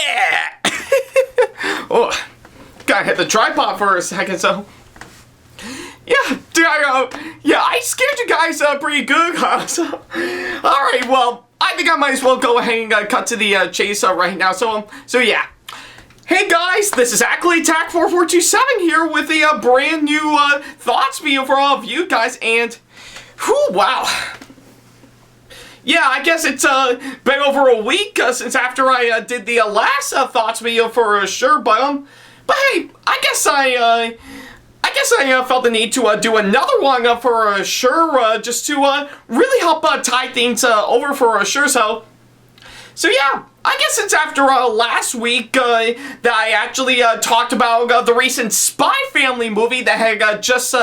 Yeah! Oh, gotta hit the tripod for a second, so... Yeah, I scared you guys pretty good, huh? So, alright, well, I think I might as well go ahead and cut to the chase right now, so yeah. Hey guys, this is Ackleyattack4427 here with a brand new thoughts video for all of you guys, and... Whew, wow. Yeah, I guess it's been over a week since after I did the last thoughts video for sure, but hey, I guess I felt the need to do another one for sure, just to really help tie things over for sure. So yeah, I guess it's after last week that I actually talked about the recent Spy Family movie that had just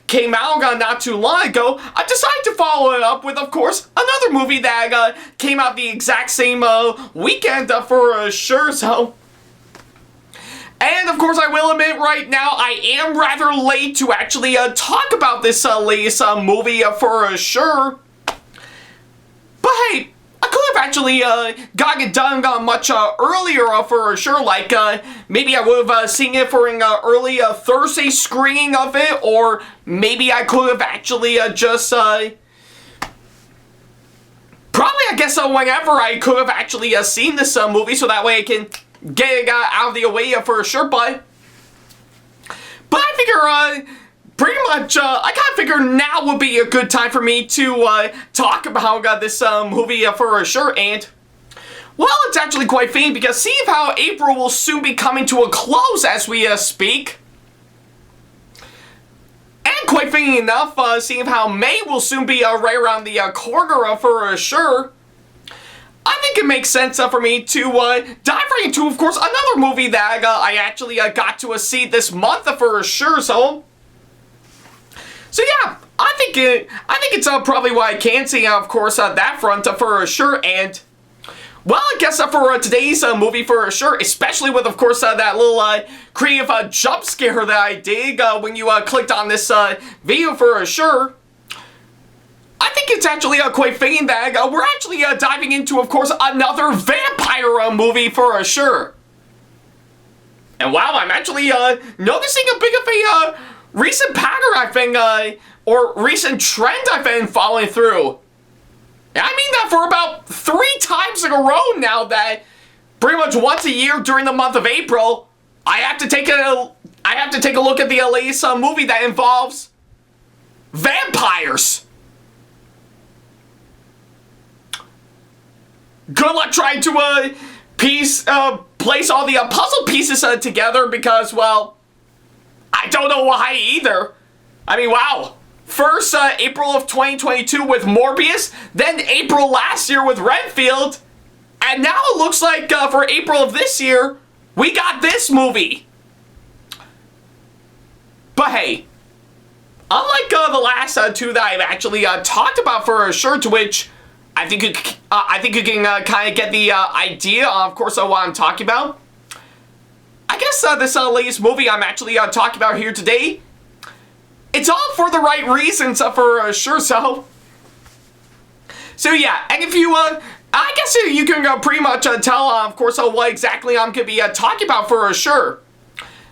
came out not too long ago. I decided to follow it up with, of course, another movie that came out the exact same weekend for sure. So. And, of course, I will admit right now, I am rather late to actually talk about this latest movie for sure. But hey, I could have actually gotten it done much earlier for sure. Like, maybe I would have seen it for an early Thursday screening of it, or maybe I could have actually just... Probably, I guess, whenever I could have actually seen this movie, so that way I can... get it out of the way for sure, but I figure, pretty much, I kind of figure now would be a good time for me to, talk about this, movie for sure, and, well, it's actually quite fitting, because seeing how April will soon be coming to a close as we, speak, and quite fitting enough, seeing how May will soon be, right around the, corner for sure, I think it makes sense for me to dive right into, of course, another movie that I actually got to see this month for sure. So yeah, I think it's probably what I can see, of course, that front for sure. And well, I guess for today's movie for sure, especially with, of course, that little creative jump scare that I did when you clicked on this video for sure. I think it's actually quite fitting that we're actually diving into, of course, another vampire movie for sure. And wow, I'm actually noticing a bit of a recent pattern I've been, or recent trend I've been following through. And I mean that for about 3 times in a row now, that pretty much once a year during the month of April, I have to take a look at the latest movie that involves vampires. Good luck trying to place all the puzzle pieces together, because, well, I don't know why either. I mean, wow. First, April of 2022 with Morbius, then April last year with Renfield, and now it looks like for April of this year, we got this movie. But hey, unlike the last 2 that I've actually talked about for sure, to which I think you can kind of get the idea, of course, of what I'm talking about. I guess this latest movie I'm actually talking about here today, it's all for the right reasons for sure. So yeah, and if you, I guess you can pretty much tell, of course, what exactly I'm going to be talking about for sure.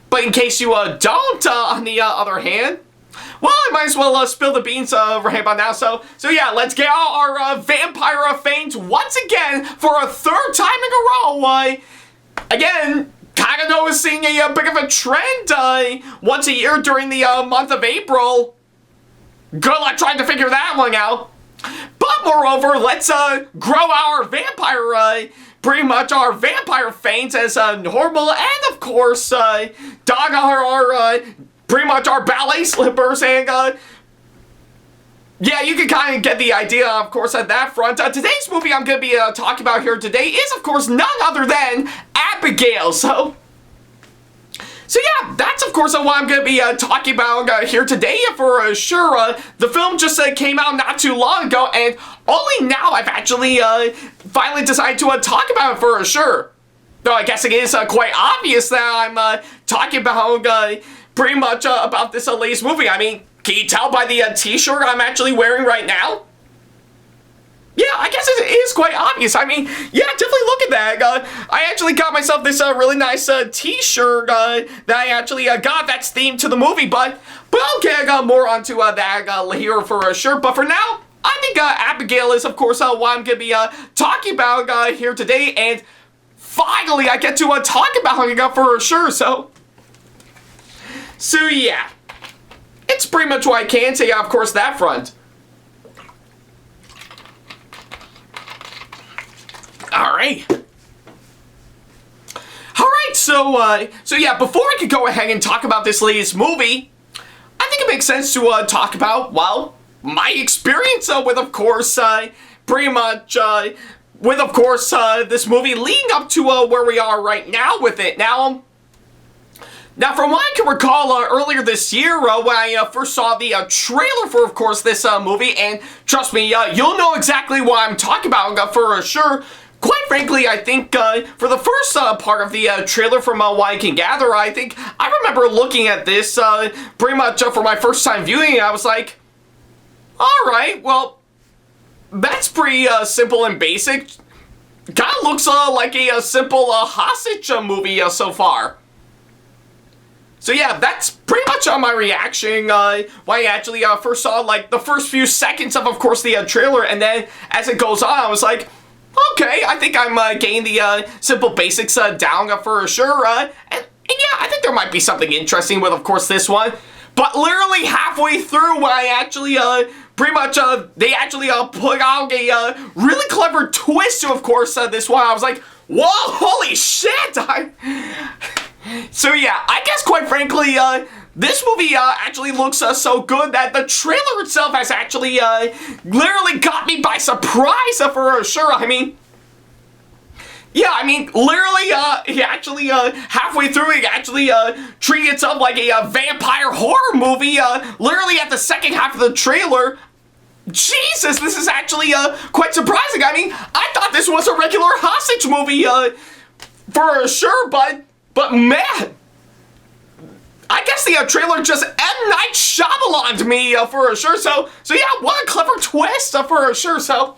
But in case you don't, on the other hand, well, I might as well spill the beans right about now. So yeah, let's get out our vampire fanes once again for a 3rd time in a row. Again, kind of noticing a bit of a trend once a year during the month of April. Good luck trying to figure that one out. But moreover, let's grow our vampire, pretty much our vampire fanes as normal, and of course, dog our pretty much our ballet slippers, and yeah, you can kind of get the idea, of course, at that front. Today's movie I'm going to be talking about here today is, of course, none other than Abigail. So yeah, that's, of course, what I'm going to be talking about here today for sure. The film just came out not too long ago, and only now I've actually finally decided to talk about it for sure. Though I guess it is quite obvious that I'm talking about pretty much about this latest movie. I mean, can you tell by the t-shirt I'm actually wearing right now? Yeah, I guess it is quite obvious. I mean, yeah, definitely look at that. I actually got myself this really nice t-shirt that I actually got that's themed to the movie, but I'll get more onto that later for sure. But for now, I think Abigail is, of course, what I'm going to be talking about here today, and finally I get to talk about it for sure, so yeah. It's pretty much what I can say, of course, that front. Alright, so yeah, before I could go ahead and talk about this latest movie, I think it makes sense to talk about, well, my experience with, of course, pretty much, with, of course, this movie leading up to where we are right now with it. Now, from what I can recall earlier this year, when I first saw the trailer for, of course, this movie, and trust me, you'll know exactly what I'm talking about for sure. Quite frankly, I think for the first part of the trailer, from what I can gather, I think I remember looking at this pretty much for my first time viewing it. I was like, alright, well, that's pretty simple and basic. Kind of looks like a simple hostage movie so far. So yeah, that's pretty much my reaction when I actually first saw like the first few seconds of course, the trailer, and then as it goes on, I was like, okay, I think I'm getting the simple basics down for sure, and yeah, I think there might be something interesting with, of course, this one. But literally halfway through, when I actually pretty much they actually put out a really clever twist to, of course, this one. I was like, whoa, holy shit! So yeah, I guess quite frankly, this movie actually looks so good that the trailer itself has actually literally got me by surprise for sure. I mean, yeah, I mean, literally, he actually, halfway through, he actually, treated itself like a vampire horror movie, literally at the second half of the trailer. Jesus, this is actually, quite surprising. I mean, I thought this was a regular hostage movie, for sure, but man, I guess the trailer just M. Night Shyamalan'd me, for sure, so yeah, what a clever twist, for sure, so.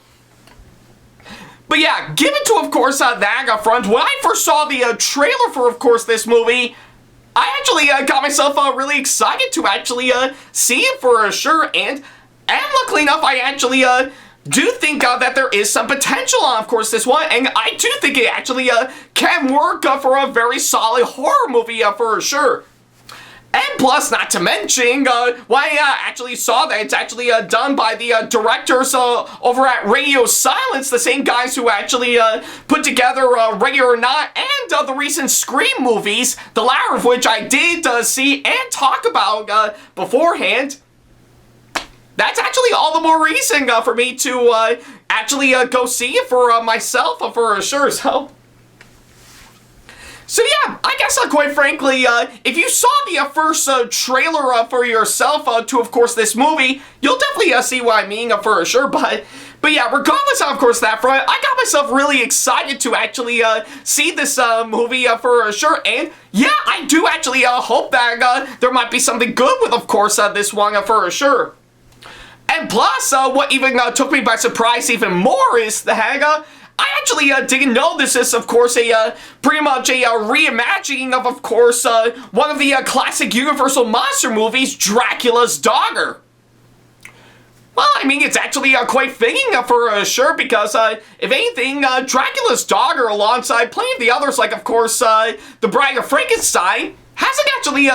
But yeah, given to, of course, that front, when I first saw the trailer for, of course, this movie, I actually got myself really excited to actually see it for sure, and luckily enough, I actually do think that there is some potential on, of course, this one, and I do think it actually can work for a very solid horror movie for sure. And plus, not to mention, when I actually saw that it's actually done by the directors over at Radio Silence, the same guys who actually put together Ready or Not and the recent Scream movies, the latter of which I did see and talk about beforehand. That's actually all the more reason for me to actually go see it for myself for sure, So yeah, I guess quite frankly, if you saw the first trailer for yourself to, of course, this movie, you'll definitely see what I mean for sure, but yeah, regardless of course, that front, I got myself really excited to actually see this movie for sure, and yeah, I do actually hope that there might be something good with, of course, this one for sure. And plus, what even took me by surprise even more is the I actually didn't know this is, of course, pretty much a reimagining of course, one of the classic Universal monster movies, Dracula's Daughter. Well, I mean, it's actually quite fitting for sure, because if anything, Dracula's Daughter, alongside plenty of the others, like, of course, The Bride of Frankenstein, hasn't actually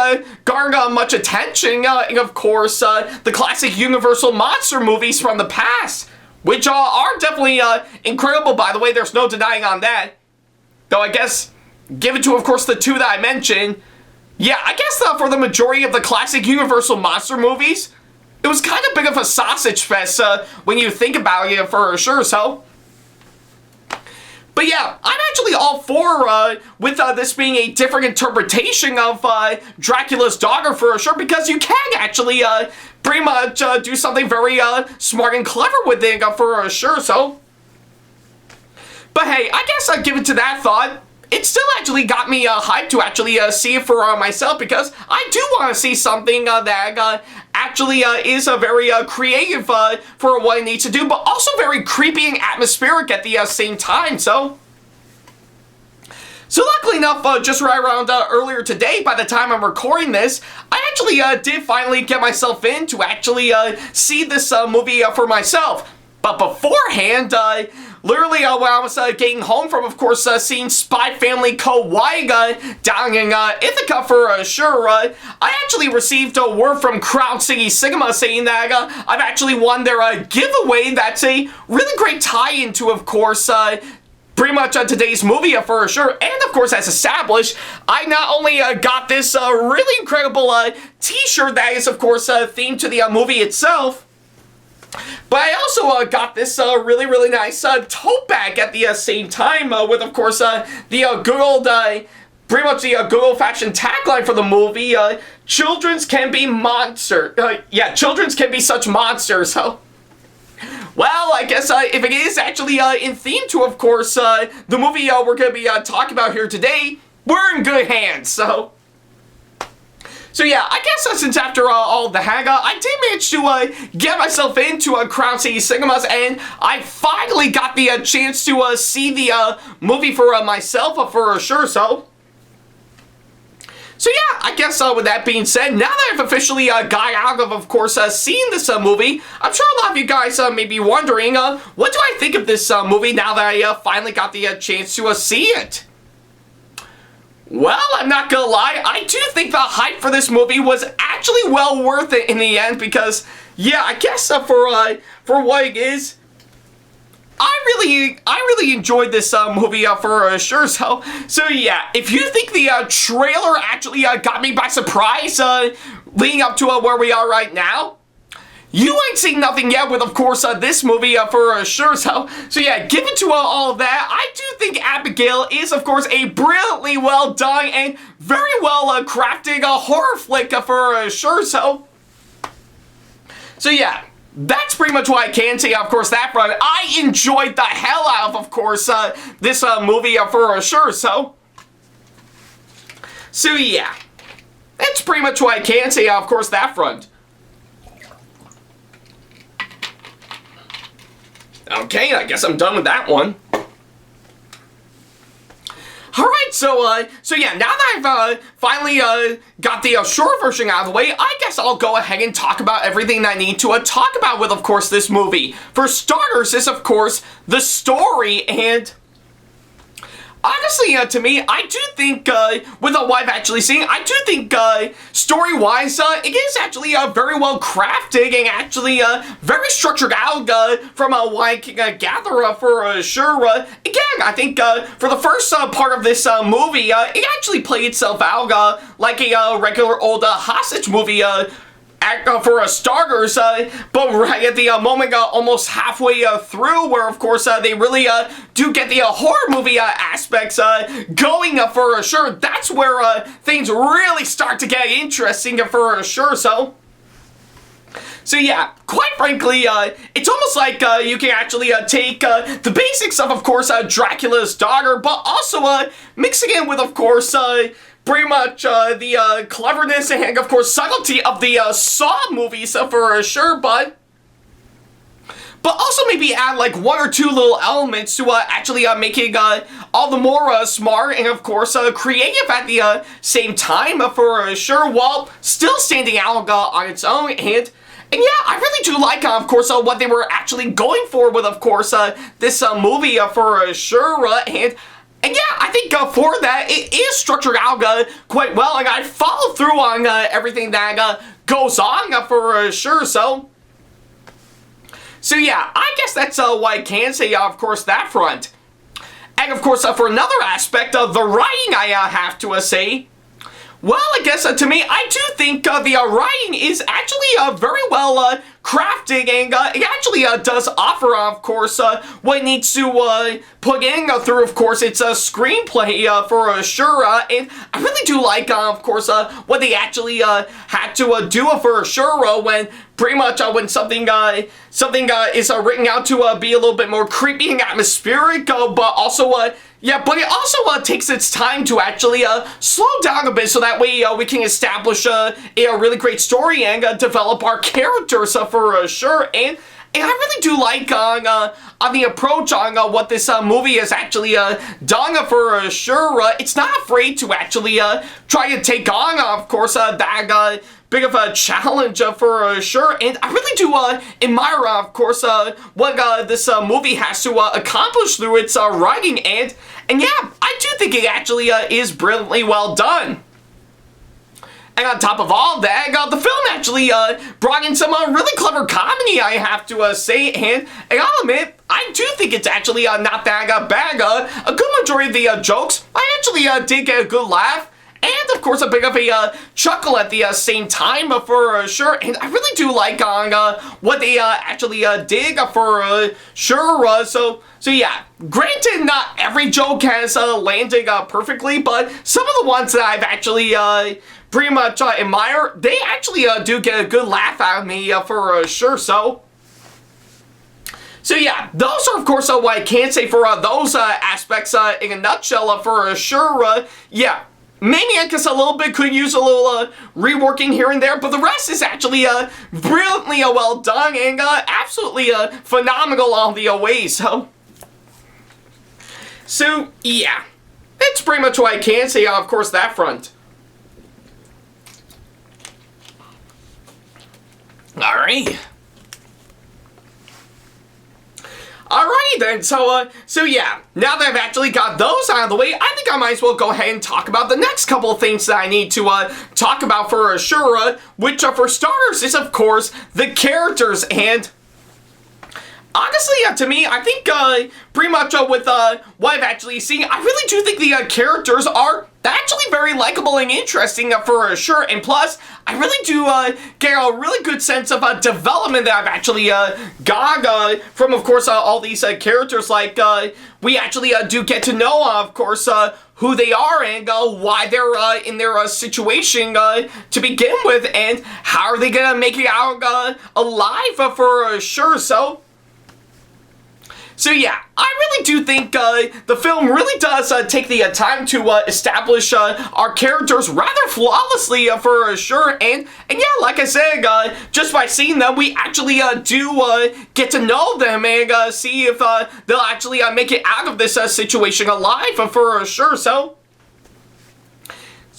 garnered much attention, of course, the classic Universal monster movies from the past. Which are definitely incredible, by the way, there's no denying on that. Though I guess, given to, of course, the two that I mentioned, yeah, I guess for the majority of the classic Universal monster movies, it was kind of big of a sausage fest when you think about it for sure, so. But yeah, I'm actually all for with this being a different interpretation of Dracula's Daughter for sure, because you can actually pretty much do something very smart and clever with it for sure, so. But hey, I guess given to that thought, it still actually got me hyped to actually see it for myself, because I do want to see something that actually is very creative for what it needs to do, but also very creepy and atmospheric at the same time. So luckily enough, just right around earlier today, by the time I'm recording this, I actually did finally get myself in to actually see this movie for myself. But beforehand, literally when I was getting home from, of course, seeing Spy Family Co-Waiga down in Ithaca for sure, I actually received a word from Crown City Cinema saying that I've actually won their giveaway. That's a really great tie-in to, of course, pretty much today's movie for sure. And of course, as established, I not only got this really incredible t-shirt that is, of course, themed to the movie itself, but I also got this really nice tote bag at the same time with, of course, the good old, pretty much the good old-fashioned tagline for the movie, children's can be monsters. Yeah, children's can be such monsters. So, well, I guess if it is actually in theme to, of course, the movie we're going to be talking about here today, we're in good hands. So yeah, I guess since after all the hang, I did manage to get myself into Crown City Cinemas, and I finally got the chance to see the movie for myself for sure. So yeah, I guess with that being said, now that I've officially got out of course, seeing this movie, I'm sure a lot of you guys may be wondering, what do I think of this movie now that I finally got the chance to see it? Well, I'm not gonna lie, I do think the hype for this movie was actually well worth it in the end, because, yeah, I guess for what it is, I really enjoyed this movie for sure. So yeah, if you think the trailer actually got me by surprise leading up to where we are right now, you ain't seen nothing yet with, of course, this movie for sure. So yeah, given to all of that, I do think Abigail is, of course, a brilliantly well done and very well crafted horror flick for sure. So yeah, that's pretty much what I can say, of course, that front. I enjoyed the hell out of course, this movie for sure. So yeah, that's pretty much what I can say, of course, that front. Okay, I guess I'm done with that one. Alright, so yeah, now that I've finally got the short version out of the way, I guess I'll go ahead and talk about everything I need to talk about with, of course, this movie. For starters is, of course, the story, and honestly, to me, I do think, with what I've actually seen, I do think, story-wise, it is actually very well crafted and actually very structured out from what I can gather for sure. Again, I think for the first part of this movie, it actually played itself out like a regular old hostage movie for starters, but right at the moment, almost halfway through, where of course they really do get the horror movie aspects going for sure. That's where things really start to get interesting for sure. So yeah, quite frankly, it's almost like you can actually take the basics of course, Dracula's daughter, but also mixing in with, of course, pretty much the cleverness and, of course, subtlety of the Saw movies for sure, but also maybe add like one or two little elements to actually making all the more smart and, of course, creative at the same time for sure, while still standing out on its own. And yeah, I really do like, of course, what they were actually going for with, of course, this movie for sure, and yeah, I think for that, it is structured out quite well, and I follow through on everything that goes on for sure. So yeah, I guess that's what I can say, of course, that front. And of course, for another aspect of the writing, I have to say, well, I guess to me, I do think the writing is actually very well crafted, and it actually does offer, of course, what it needs to put in through, of course, its screenplay for sure. And I really do like, of course, what they actually had to do for sure when pretty much when something is written out to be a little bit more creepy and atmospheric, but also Yeah, but it also takes its time to actually slow down a bit so that way we can establish a really great story and develop our characters for sure. And I really do like on the approach on what this movie is actually done for sure. It's not afraid to actually try to take on, of course, that big of a challenge for sure. And I really do admire, of course, what this movie has to accomplish through its writing. And yeah, I do think it actually is brilliantly well done. And on top of all that, the film actually brought in some really clever comedy, I have to say, and I'll admit, I do think it's actually not that bad. A good majority of the jokes, I actually did get a good laugh, and of course a bit of a chuckle at the same time for sure. And I really do like what they actually did for sure. So yeah, granted, not every joke has landed perfectly, but some of the ones that I've actually pretty much admire, they actually do get a good laugh out of me for sure. So yeah, those are of course what I can say for those aspects in a nutshell for sure. Yeah, maybe I guess a little bit could use a little reworking here and there, but the rest is actually brilliantly well done and absolutely phenomenal all the way. So yeah, that's pretty much what I can say of course that front. Alrighty then, so yeah, now that I've actually got those out of the way, I think I might as well go ahead and talk about the next couple of things that I need to talk about for sure, which for starters is of course the characters. And honestly, to me, I think pretty much with what I've actually seen, I really do think the characters are actually very likable and interesting for sure. And plus, I really do get a really good sense of development that I've actually got from, of course, all these characters. Like, we actually do get to know, of course, who they are and why they're in their situation to begin with, and how are they gonna make it out alive for sure. So yeah, I really do think the film really does take the time to establish our characters rather flawlessly for sure. And yeah, like I said, just by seeing them, we actually do get to know them and see if they'll actually make it out of this situation alive for sure. So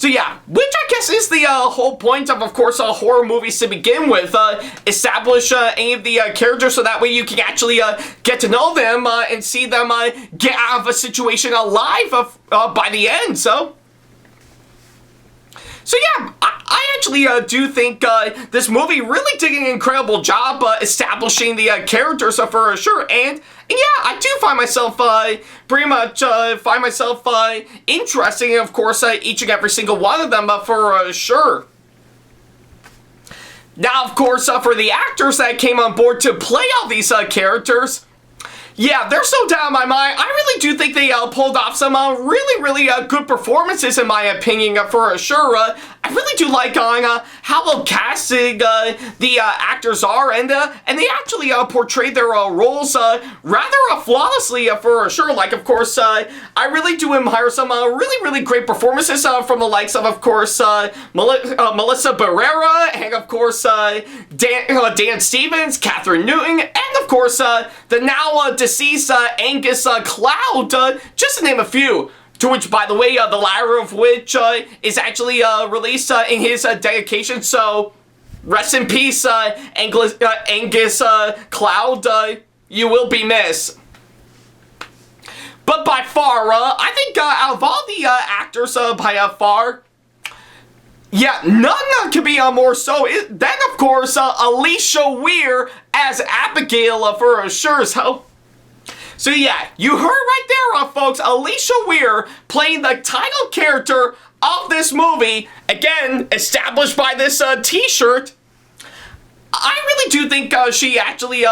yeah, which I guess is the whole point of course, horror movies to begin with. Establish any of the characters so that way you can actually get to know them and see them get out of a situation alive by the end. So yeah, I actually do think this movie really did an incredible job establishing the characters for sure. And yeah, I do find myself pretty much interesting in, of course, each and every single one of them for sure. Now, of course, for the actors that came on board to play all these characters, yeah, they're so down my mind. I really do think they pulled off some really good performances in my opinion for sure. I really do like how well casted the actors are, and they actually portrayed their roles rather flawlessly for sure. Like, of course, I really do admire some really great performances from the likes of course, Melissa Barrera, and of course, Dan Stevens, Catherine Newton, and of course, the now deceased Angus Cloud, just to name a few. To which, by the way, the latter of which is actually released in his dedication. So, rest in peace, Angus Cloud. You will be missed. But by far, I think out of all the actors, by far, yeah, none can be more so. Then, of course, Alicia Weir as Abigail for sure. So yeah, you heard right there, folks, Alicia Weir playing the title character of this movie, again, established by this t-shirt. I really do think she actually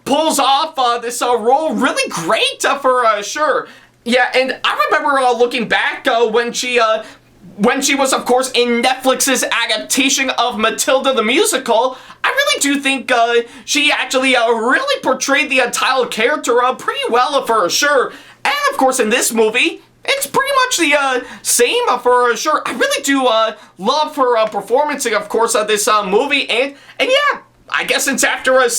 pulls off this role really great for sure. Yeah, and I remember looking back when she was, of course, in Netflix's adaptation of Matilda the Musical. I really do think she actually really portrayed the title character pretty well for sure. And of course, in this movie, it's pretty much the same for sure. I really do love her performance, of course, of this movie, and yeah, I guess since after I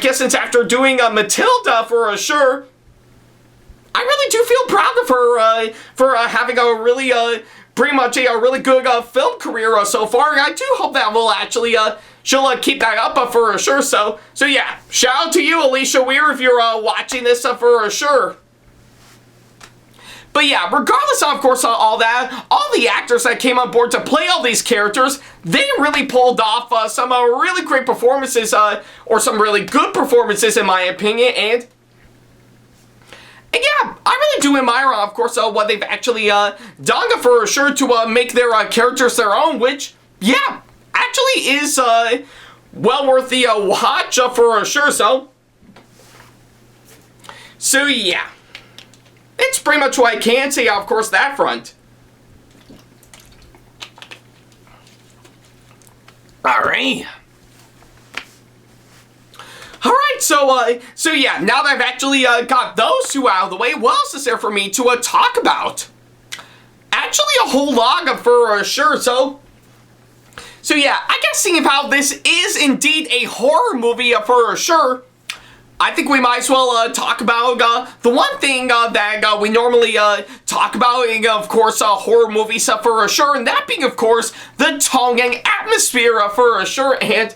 guess since after doing Matilda for sure, I really do feel proud of her for having a really pretty much a really good film career so far, and I do hope that will actually she'll keep that up for sure. So yeah, shout out to you, Alicia Weir, if you're watching this for sure. But yeah, regardless of course, all that, all the actors that came on board to play all these characters, they really pulled off some really great performances, or some really good performances in my opinion, and yeah, I really do admire, of course, what they've actually done for sure to make their characters their own, which, yeah, actually is well worth the watch for sure, so yeah. It's pretty much what I can say, of course, that front. Alright. Alright, so yeah, now that I've actually got those two out of the way, what else is there for me to talk about? Actually, a whole lot for sure, so yeah, I guess seeing how this is indeed a horror movie for sure, I think we might as well talk about the one thing that we normally talk about in, of course, horror movies for sure, and that being, of course, the tone and atmosphere for sure, and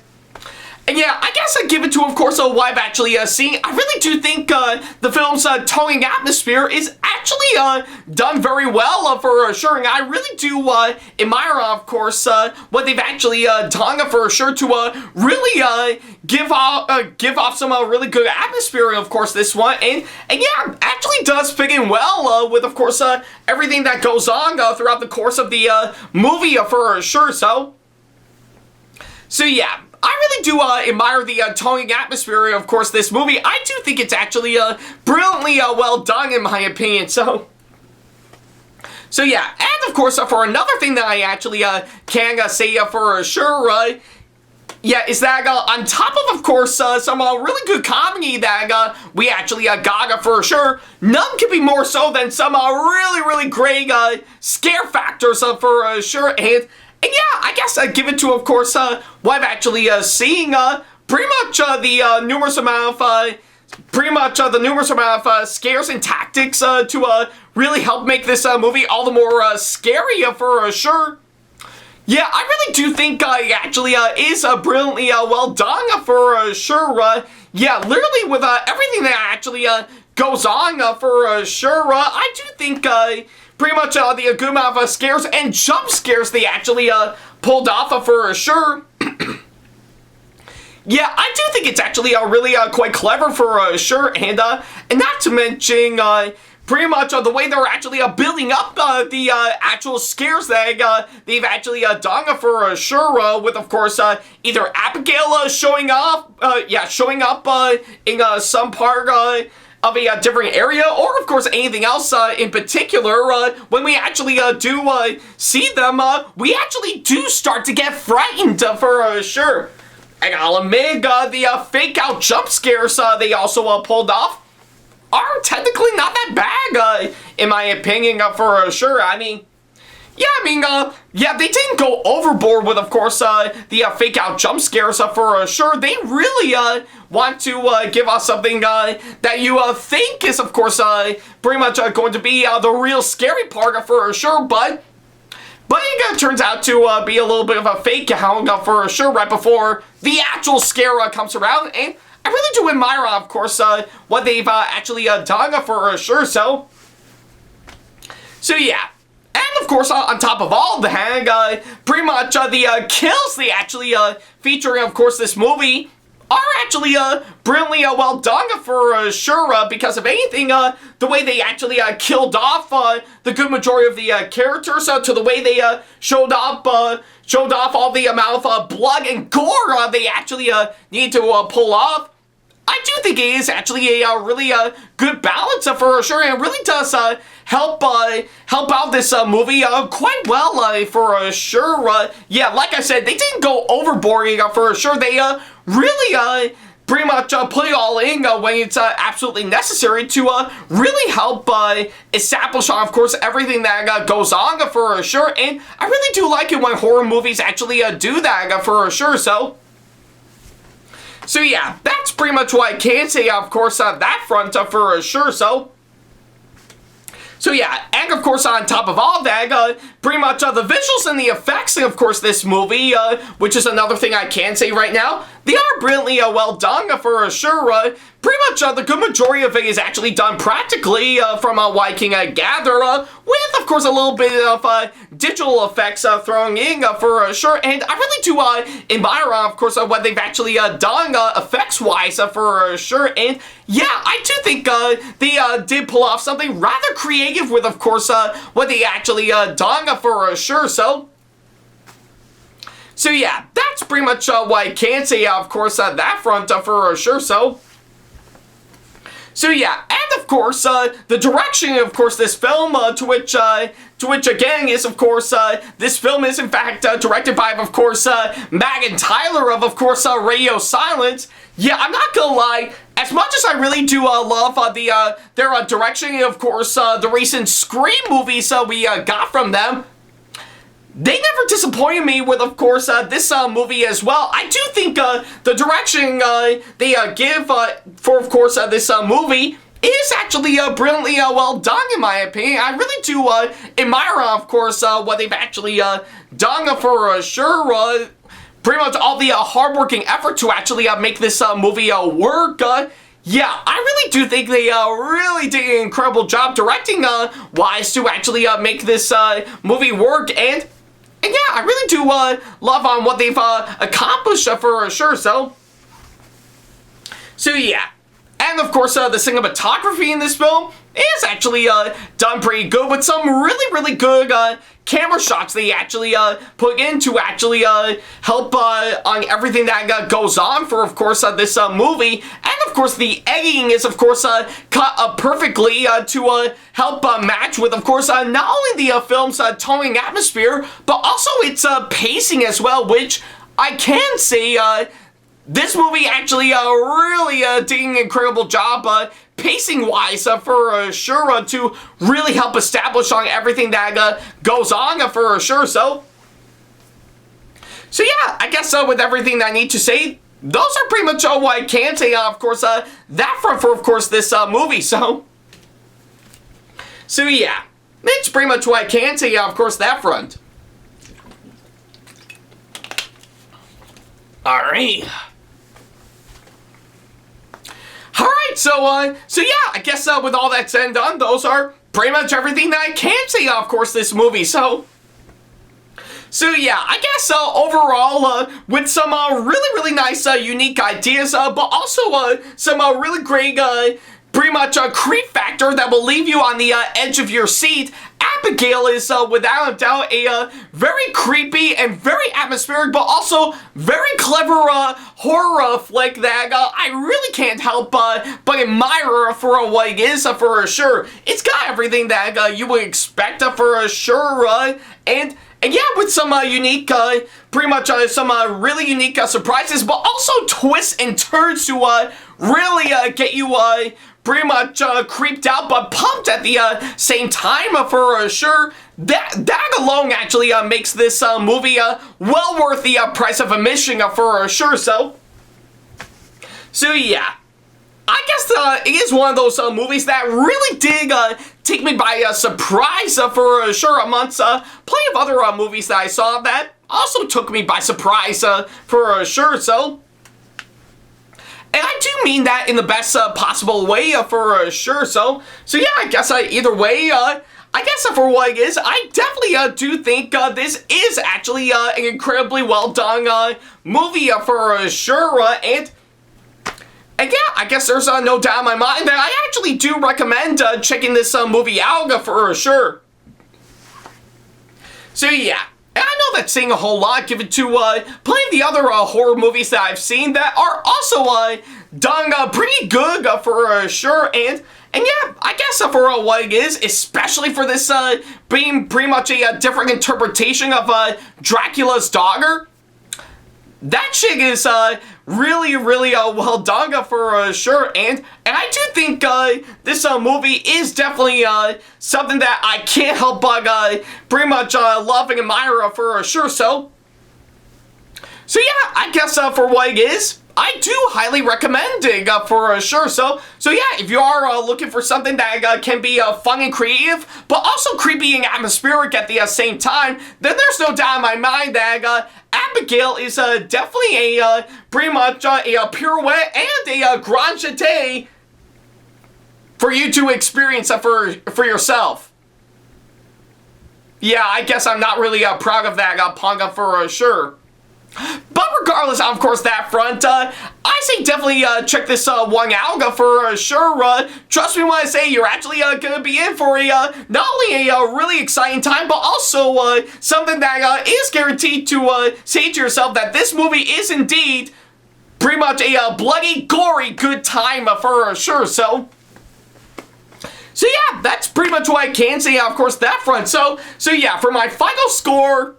yeah, I guess I give it to, of course, what I've actually seen. I really do think the film's tone and atmosphere is actually done very well for sure, and I really do admire, of course, what they've actually done for sure to really give off some really good atmosphere, of course, this one, and yeah, actually does fit in well with, of course, everything that goes on throughout the course of the movie for sure, so yeah. I really do admire the toning atmosphere, of course, this movie. I do think it's actually brilliantly well done, in my opinion, so yeah. And, of course, for another thing that I actually can say for sure, yeah, is that on top of course, some really good comedy that we actually got for sure, none could be more so than some really great scare factors for sure, and yeah, I guess I give it to, of course, what I've actually seen, pretty much the numerous amount of scares and tactics to really help make this movie all the more scary for sure. Yeah, I really do think it actually is brilliantly well done for sure. Yeah, literally with everything that actually goes on for sure, I do think pretty much the good amount of scares and jump scares they actually pulled off for sure. Yeah, I do think it's actually really quite clever for sure, and not to mention pretty much the way they're actually building up the actual scares that they've actually done for sure, with, of course, either Abigail showing up in some part of a different area, or, of course, anything else in particular. When we actually do see them, we actually do start to get frightened for sure. And I'll admit, the fake-out jump scares they also pulled off are technically not that bad, in my opinion, for sure. I mean, yeah, they didn't go overboard with, of course, the fake-out jump scares for sure. They really want to give us something that you think is, of course, pretty much going to be the real scary part for sure, but it turns out to be a little bit of a fake-out for sure right before the actual scare comes around, and I really do admire, of course, what they've actually done for sure, so yeah. And, of course, on top of all that, pretty much the kills they actually feature, of course, this movie are actually brilliantly well done for sure, because if anything, the way they actually killed off the good majority of the characters, to the way they showed off all the amount of blood and gore they actually need to pull off, I do think it is actually a really good balance for sure, and it really does help out this movie quite well for sure. Yeah, like I said, they didn't go overboard for sure. They really pretty much put it all in when it's absolutely necessary to really help establish on, of course, everything that goes on for sure. And I really do like it when horror movies actually do that for sure. So yeah, that's pretty much what I can say, of course, on that front for sure. So yeah, and of course on top of all that, pretty much the visuals and the effects in, of course, this movie, which is another thing I can say right now, they are brilliantly well done for sure. Pretty much the good majority of it is actually done practically from what I can gather, with, of course, a little bit of digital effects thrown in for sure. And I really do admire, of course, what they've actually done effects-wise for sure. And yeah, I do think they did pull off something rather creative with, of course, what they actually done for sure. So yeah, that's pretty much what I can say, of course, that front for sure. So yeah, and of course, the direction, of course, this film, to which again is, of course, this film is in fact directed by, of course, Matt and Tyler of course, Radio Silence. Yeah, I'm not gonna lie, as much as I really do love their direction, of course, the recent Scream movies we got from them, they never disappointed me with, of course, this movie as well. I do think the direction they give for, of course, this movie is actually brilliantly well done, in my opinion. I really do admire, of course, what they've actually done for sure. Pretty much all the hard-working effort to actually make this movie work. Yeah, I really do think they really did an incredible job directing wise to actually make this movie work. And yeah, I really do love on what they've accomplished for sure. So yeah. And of course, the cinematography in this film is actually done pretty good with some really good camera shots they actually put in to actually help on everything that goes on for, of course, this movie. And of course, the editing is, of course, cut perfectly to help match with, of course, not only the film's tone and atmosphere, but also its pacing as well, which I can say this movie actually really did an incredible job pacing-wise for sure to really help establish on everything that goes on for sure. So yeah, I guess with everything that I need to say, those are pretty much what I can say, of course, that front for, of course, this movie. So yeah, it's pretty much what I can say, of course, that front. Alright. Alright, so yeah, I guess with all that said and done, those are pretty much everything that I can say, of course, this movie. So yeah, I guess overall, with some really nice, unique ideas, but also some really great, pretty much a creep factor that will leave you on the edge of your seat. Abigail is, without a doubt, a very creepy and very atmospheric, but also very clever horror flick that I really can't help but admire for what it is for sure. It's got everything that you would expect for sure, and yeah, with some unique, pretty much some really unique surprises, but also twists and turns to really get you pretty much creeped out but pumped at the same time for sure. That alone actually makes this movie well worth the price of admission for sure. So yeah, I guess it is one of those movies that really did take me by surprise for sure, amongst plenty of other movies that I saw that also took me by surprise for sure. So, and I do mean that in the best possible way for sure. So yeah, I guess either way, I guess for what it is, I definitely do think this is actually an incredibly well done movie for sure. And yeah, I guess there's no doubt in my mind that I actually do recommend checking this movie out for sure. So yeah. And I know that's saying a whole lot given to plenty of the other horror movies that I've seen that are also done pretty good for sure. And yeah, I guess for what it is, especially for this being pretty much a different interpretation of Dracula's daughter, that chick is really well done for sure. And I do think this movie is definitely something that I can't help but pretty much love and admire for sure. So yeah, I guess for what it is, I do highly recommend it for sure. So yeah, if you are looking for something that can be fun and creative, but also creepy and atmospheric at the same time, then there's no doubt in my mind that Abigail is definitely a pretty much a pirouette and a grand jeté for you to experience for yourself. Yeah, I guess I'm not really proud of that punk for sure. But regardless, of course, that front, I say definitely check this one out for sure. Trust me when I say you're actually gonna be in for not only a really exciting time, but also something that is guaranteed to say to yourself that this movie is indeed pretty much a bloody, gory good time for sure. So yeah, that's pretty much what I can say, of course, that front. So yeah, for my final score,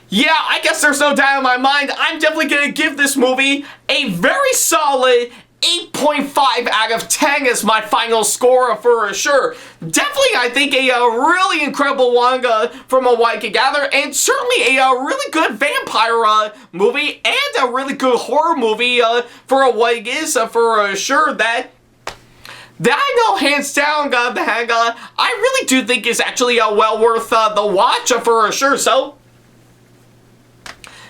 yeah, I guess there's no doubt in my mind, I'm definitely going to give this movie a very solid 8.5 out of 10 as my final score for sure. Definitely, I think, a really incredible one from what I can gather, and certainly a really good vampire movie and a really good horror movie for what it is for sure. That I know hands down that I really do think is actually well worth the watch for sure.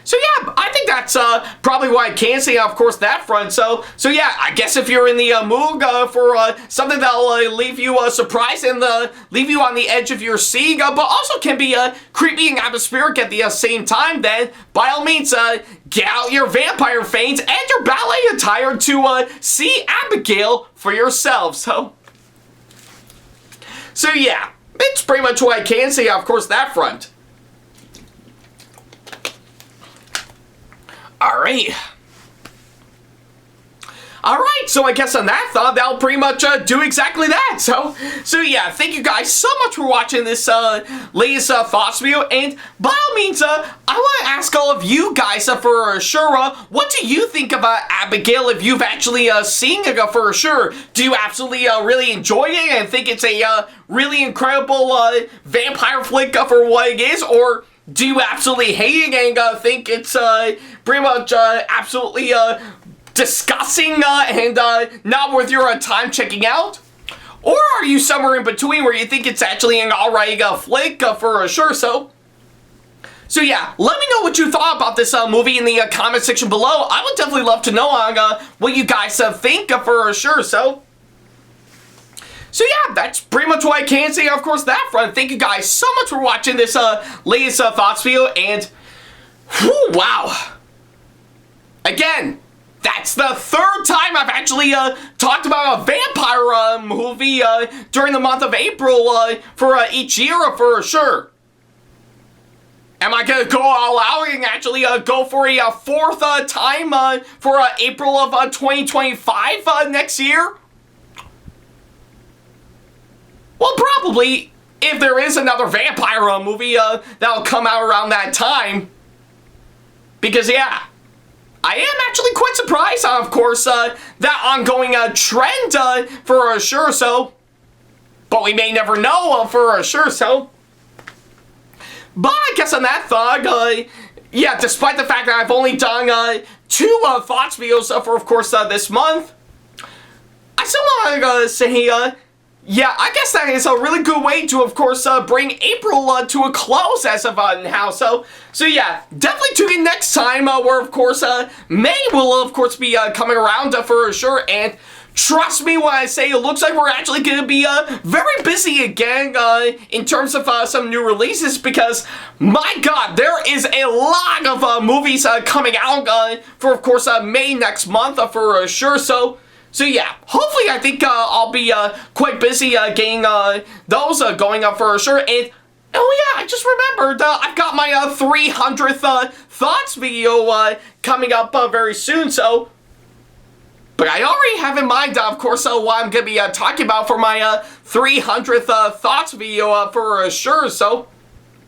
So yeah, I think that's probably what I can say, of course, that front. So yeah, I guess if you're in the mood for something that'll leave you surprised and leave you on the edge of your seat, but also can be creepy and atmospheric at the same time, then by all means, get out your vampire faints and your ballet attire to see Abigail for yourself. So yeah, it's pretty much what I can say, of course, that front. Alright, so I guess on that thought, that'll pretty much do exactly that. So yeah, thank you guys so much for watching this latest thoughts video, and by all means, I want to ask all of you guys for sure, what do you think about Abigail if you've actually seen it for sure? Do you absolutely really enjoy it and think it's a really incredible vampire flick for what it is, or do you absolutely hate it and think it's pretty much absolutely disgusting and not worth your time checking out? Or are you somewhere in between where you think it's actually an alright flick for sure? So yeah, let me know what you thought about this movie in the comment section below. I would definitely love to know what you guys think for sure. So yeah, that's pretty much what I can say, of course, that front. Thank you guys so much for watching this latest thoughts video, and whew, wow. Again, that's the third time I've actually talked about a vampire movie during the month of April for each year for sure. Am I gonna go all out and actually go for a fourth time for April of 2025 next year? Well, probably, if there is another vampire movie that'll come out around that time. Because, yeah, I am actually quite surprised, of course, that ongoing trend for sure, so. But we may never know for sure, so. But I guess on that thought, yeah, despite the fact that I've only done 2 thoughts videos for, of course, this month, I still want to say, yeah, I guess that is a really good way to, of course, bring April to a close as of now. So yeah, definitely tune in next time, where, of course, May will, of course, be coming around for sure. And trust me when I say it looks like we're actually going to be very busy again in terms of some new releases, because, my God, there is a lot of movies coming out for, of course, May next month for sure. So yeah, hopefully I think I'll be quite busy getting those going up for sure. And oh yeah, I just remembered I've got my 300th thoughts video coming up very soon. So, but I already have in mind, of course, what I'm gonna be talking about for my 300th thoughts video for sure. So,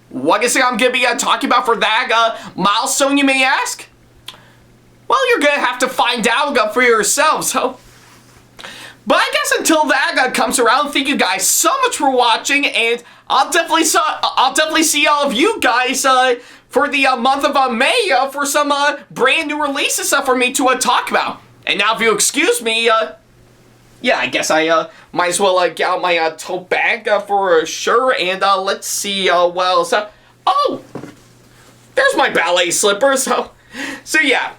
what is it I'm gonna be talking about for that milestone, you may ask? well, you're gonna have to find out for yourselves. So, but I guess until that comes around, thank you guys so much for watching, and I'll definitely see all of you guys for the month of May for some brand new releases for me to talk about. And now, if you excuse me, yeah, I guess I might as well get out my tote bag for sure, and let's see what else. Oh, there's my ballet slippers. So yeah.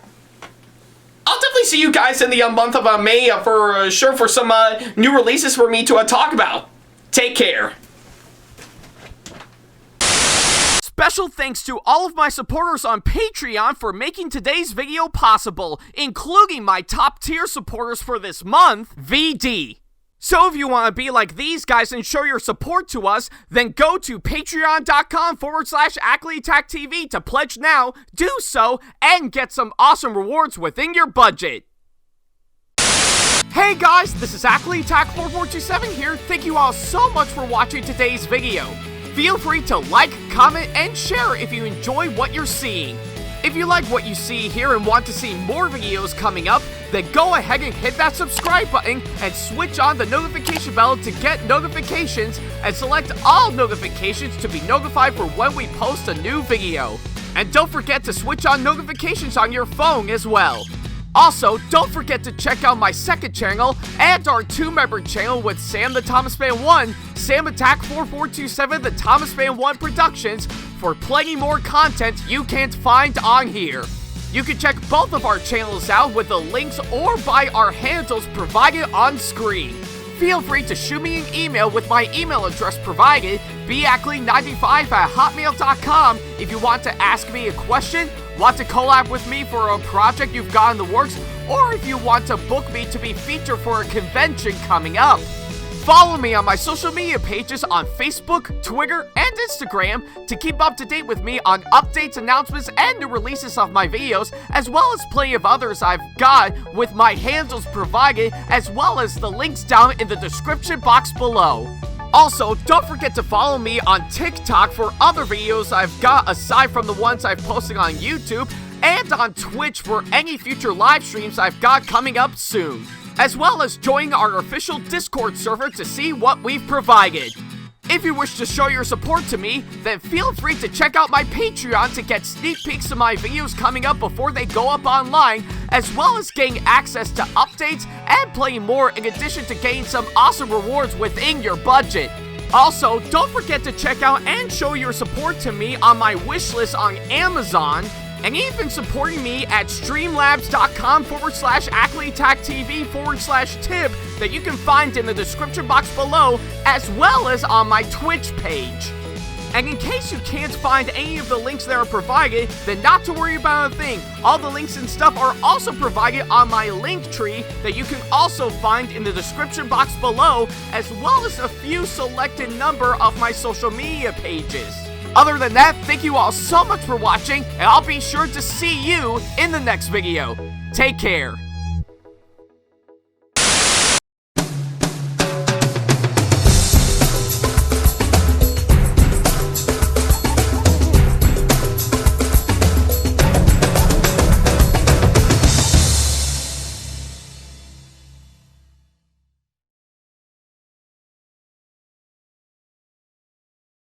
I'll definitely see you guys in the month of May for sure for some new releases for me to talk about. Take care. Special thanks to all of my supporters on Patreon for making today's video possible, including my top tier supporters for this month, VD. So if you want to be like these guys and show your support to us, then go to patreon.com/Ackleyattack427TV to pledge now, do so, and get some awesome rewards within your budget. Hey guys, this is Ackleyattack4427 here. Thank you all so much for watching today's video. Feel free to like, comment, and share if you enjoy what you're seeing. If you like what you see here and want to see more videos coming up, then go ahead and hit that subscribe button and switch on the notification bell to get notifications, and select all notifications to be notified for when we post a new video. And don't forget to switch on notifications on your phone as well. Also, don't forget to check out my second channel and our 2-member channel with SamAttack4427's, SamAttack4427TheThomasFan1 Productions, for plenty more content you can't find on here. You can check both of our channels out with the links or by our handles provided on screen. Feel free to shoot me an email with my email address provided, backley95@hotmail.com, if you want to ask me a question, want to collab with me for a project you've got in the works, or if you want to book me to be featured for a convention coming up. Follow me on my social media pages on Facebook, Twitter, and Instagram to keep up to date with me on updates, announcements, and new releases of my videos, as well as plenty of others I've got with my handles provided, as well as the links down in the description box below. Also, don't forget to follow me on TikTok for other videos I've got aside from the ones I've posted on YouTube, and on Twitch for any future live streams I've got coming up soon, as well as join our official Discord server to see what we've provided. If you wish to show your support to me, then feel free to check out my Patreon to get sneak peeks of my videos coming up before they go up online, as well as getting access to updates and playing more, in addition to getting some awesome rewards within your budget. Also, don't forget to check out and show your support to me on my wishlist on Amazon, and even supporting me at streamlabs.com/AckleyattackTV/tip that you can find in the description box below, as well as on my Twitch page. And in case you can't find any of the links that are provided, then not to worry about a thing. All the links and stuff are also provided on my link tree that you can also find in the description box below, as well as a few selected number of my social media pages. Other than that, thank you all so much for watching, and I'll be sure to see you in the next video. Take care.